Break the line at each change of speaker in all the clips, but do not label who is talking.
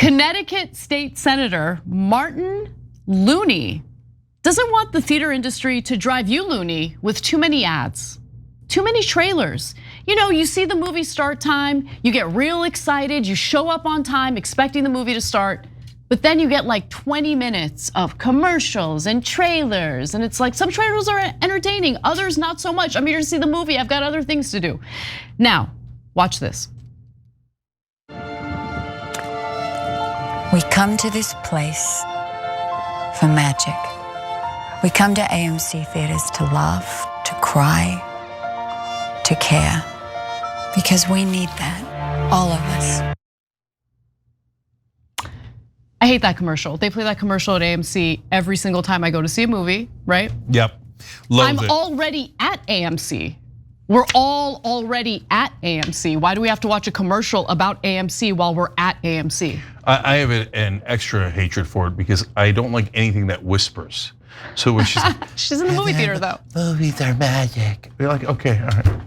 Connecticut State Senator Martin Looney doesn't want the theater industry to drive you loony with too many ads, too many trailers. You know, you see the movie start time, you get real excited, you show up on time expecting the movie to start, but then you get like 20 minutes of commercials and trailers, and it's like some trailers are entertaining, others not so much. I'm here to see the movie, I've got other things to do. Now, watch this.
We come to this place for magic. We come to AMC theaters to laugh, to cry, to care, because we need that, all of us.
I hate that commercial. They play that commercial at AMC every single time I go to see a movie, right?
Yep,
I'm already at AMC. We're all already at AMC. Why do we have to watch a commercial about AMC while we're at AMC?
I have an extra hatred for it because I don't like anything that whispers. So it's just
she's in the movie theater though.
Movies are magic. We're like, okay, all right.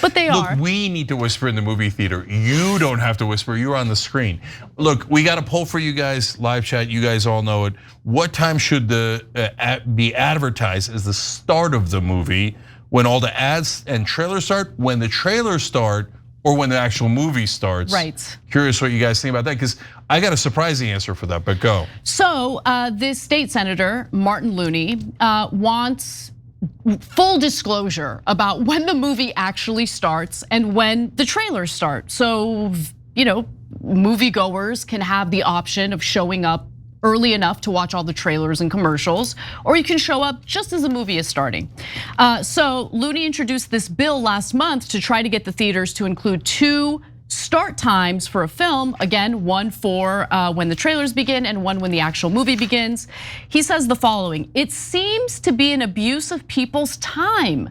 But they are.
Look, we need to whisper in the movie theater. You don't have to whisper, you're on the screen. Look, we got a poll for you guys, live chat, you guys all know it. What time should be advertised as the start of the movie? When all the ads and trailers start, when the trailers start, or when the actual movie starts?
Right.
Curious what you guys think about that, because I got a surprising answer for that, but go.
So this state senator, Martin Looney, wants full disclosure about when the movie actually starts and when the trailers start. So, you know, moviegoers can have the option of showing up early enough to watch all the trailers and commercials, or you can show up just as the movie is starting. So Looney introduced this bill last month to try to get the theaters to include 2 start times for a film. Again, one for when the trailers begin and one when the actual movie begins. He says the following: it seems to be an abuse of people's time.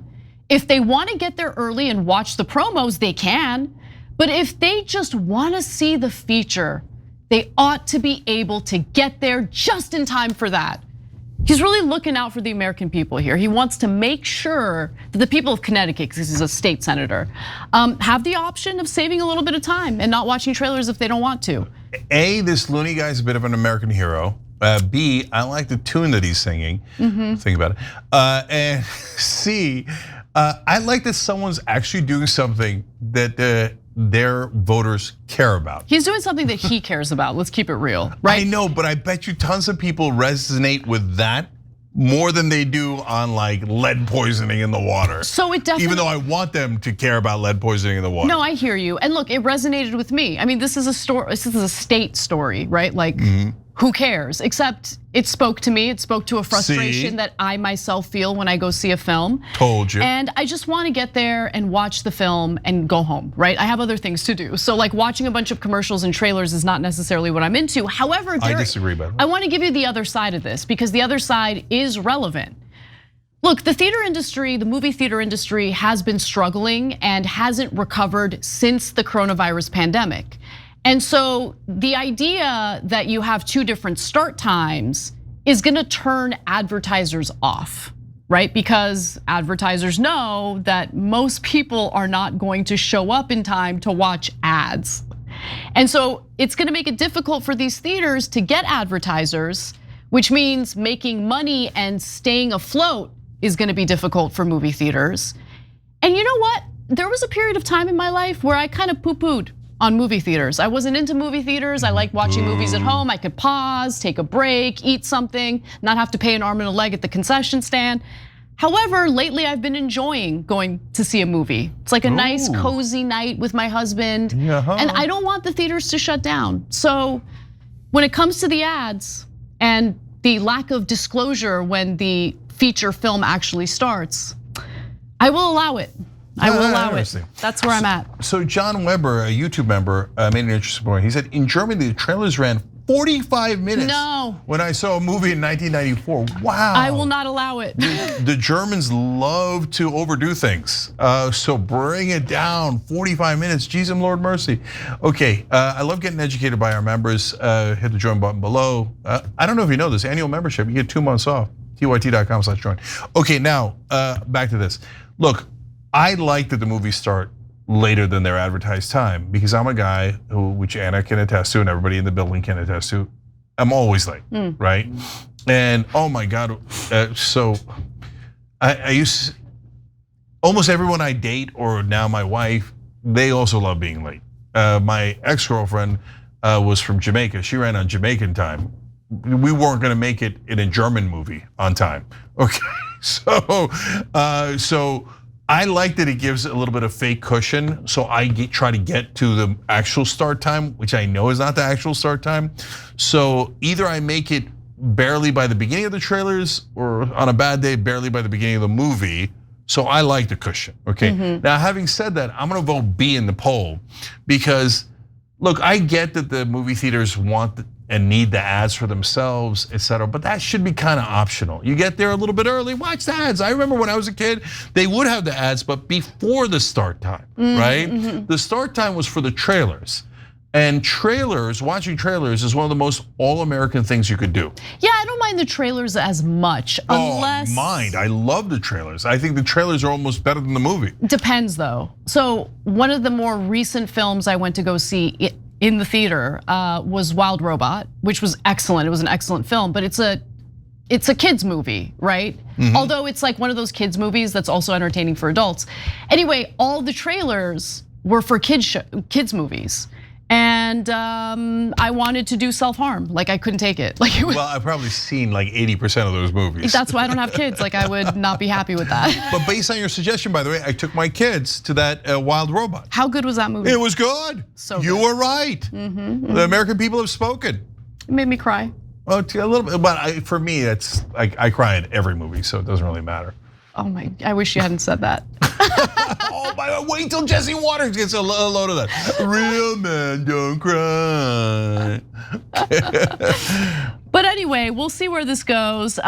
If they want to get there early and watch the promos, they can. But if they just want to see the feature, they ought to be able to get there just in time for that. He's really looking out for the American people here. He wants to make sure that the people of Connecticut, because he's a state senator, have the option of saving a little bit of time and not watching trailers if they don't want to.
A, this Looney guy is a bit of an American hero. B, I like the tune that he's singing. Think about it. And C, I like that someone's actually doing something that their voters care about.
He's doing something that he cares about. Let's keep it real, right?
I know, but I bet you tons of people resonate with that more than they do on like lead poisoning in the water.
So it definitely,
even though I want them to care about lead poisoning in the water.
No, I hear you. And look, it resonated with me. I mean, this is a story. This is a state story, right? Like, who cares? Except it spoke to me. It spoke to a frustration that I myself feel when I go see a film.
Told you.
And I just want to get there and watch the film and go home, right? I have other things to do. So like watching a bunch of commercials and trailers is not necessarily what I'm into. However,
I disagree, by the way.
I want to give you the other side of this because the other side is relevant. Look, the theater industry, the movie theater industry has been struggling and hasn't recovered since the coronavirus pandemic. And so the idea that you have 2 different start times is gonna turn advertisers off, right? Because advertisers know that most people are not going to show up in time to watch ads. And so it's gonna make it difficult for these theaters to get advertisers, which means making money and staying afloat is gonna be difficult for movie theaters. And you know what? There was a period of time in my life where I kind of poo-pooed on movie theaters. I wasn't into movie theaters. I like watching movies at home. I could pause, take a break, eat something, not have to pay an arm and a leg at the concession stand. However, lately I've been enjoying going to see a movie. It's like a nice cozy night with my husband. And I don't want the theaters to shut down. So when it comes to the ads and the lack of disclosure when the feature film actually starts, I will allow it. I will allow it. That's where I'm at.
So John Weber, a YouTube member, made an interesting point. He said in Germany, the trailers ran 45 minutes.
No.
When I saw a movie in 1994, wow.
I will not allow it.
The Germans love to overdo things. So bring it down, 45 minutes, Jesus Lord mercy. Okay, I love getting educated by our members. Hit the join button below. I don't know if you know this, annual membership, you get 2 months off, tyt.com/join. Okay, now back to this. Look, I like that the movies start later than their advertised time, because I'm a guy who, which Anna can attest to and everybody in the building can attest to, I'm always late, right? And oh my God, so I used, almost everyone I date or now my wife, they also love being late. My ex-girlfriend was from Jamaica. She ran on Jamaican time. We weren't gonna make it in a German movie on time, okay? So I like that it gives a little bit of fake cushion, so I try to get to the actual start time, which I know is not the actual start time. So either I make it barely by the beginning of the trailers, or on a bad day, barely by the beginning of the movie. So I like the cushion, okay? Now, having said that, I'm gonna vote B in the poll, because look, I get that the movie theaters want and need the ads for themselves, etc. But that should be kind of optional. You get there a little bit early, watch the ads. I remember when I was a kid, they would have the ads, but before the start time, right? The start time was for the trailers. And trailers, watching trailers is one of the most all-American things you could do.
Yeah, I don't mind the trailers as much, unless.
I love the trailers. I think the trailers are almost better than the movie. Depends
though. So one of the more recent films I went to go see in the theater was Wild Robot, which was excellent. It was an excellent film, but it's a kids movie, right? Although it's like one of those kids movies that's also entertaining for adults. Anyway, all the trailers were for kids movies. And I wanted to do self-harm, like I couldn't take it. Like
well, I've probably seen like 80% of those movies.
That's why I don't have kids. Like I would not be happy with that.
But based on your suggestion, by the way, I took my kids to that Wild Robot.
How good was that movie?
It was good.
So
you
good.
were right. The American people have spoken.
It made me cry.
Well, a little bit, but for me, it's like I cry at every movie, so it doesn't really matter.
Oh my! I wish you hadn't said that.
Oh my God! Wait till Jesse Waters gets a load of that. Real men don't cry.
But anyway, we'll see where this goes.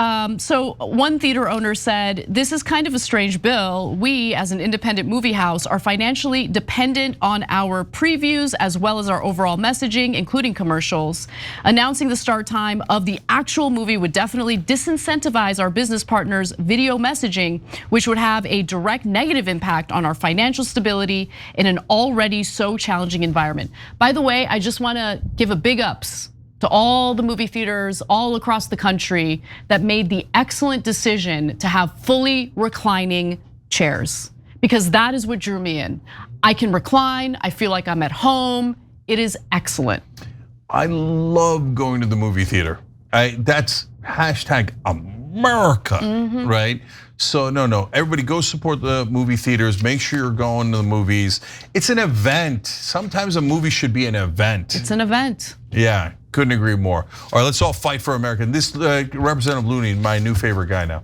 So one theater owner said, "This is kind of a strange bill. We, as an independent movie house, are financially dependent on our previews as well as our overall messaging, including commercials. Announcing the start time of the actual movie would definitely disincentivize our business partners' video messaging, which would have a direct negative impact on our financial stability in an already so challenging environment." By the way, I just want to give a big ups to all the movie theaters all across the country that made the excellent decision to have fully reclining chairs, because that is what drew me in. I can recline, I feel like I'm at home. It is excellent.
I love going to the movie theater. That's hashtag America, right? So no, everybody go support the movie theaters. Make sure you're going to the movies. It's an event. Sometimes a movie should be an event.
It's an event.
Yeah, couldn't agree more. All right, let's all fight for America. This Representative Looney, my new favorite guy now.